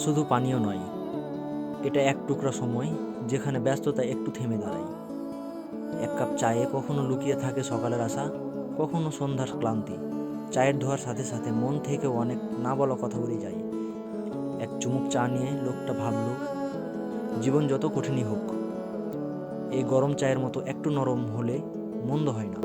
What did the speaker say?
শুধু পানীয় নয়, এটা এক টুকরা সময় যেখানে ব্যস্ততা একটু থেমে দাঁড়ায়। এক কাপ চায়ে কখনো লুকিয়ে থাকে সকালের আশা, কখনো সন্ধ্যার ক্লান্তি। চায়ের ধোয়ার সাথে সাথে মন থেকেও অনেক না বলা কথা বলে যায়। এক চুমুক চা নিয়ে লোকটা ভাবল, জীবন যত কঠিনই হোক, এই গরম চায়ের মতো একটু নরম হলে মন্দ হয় না।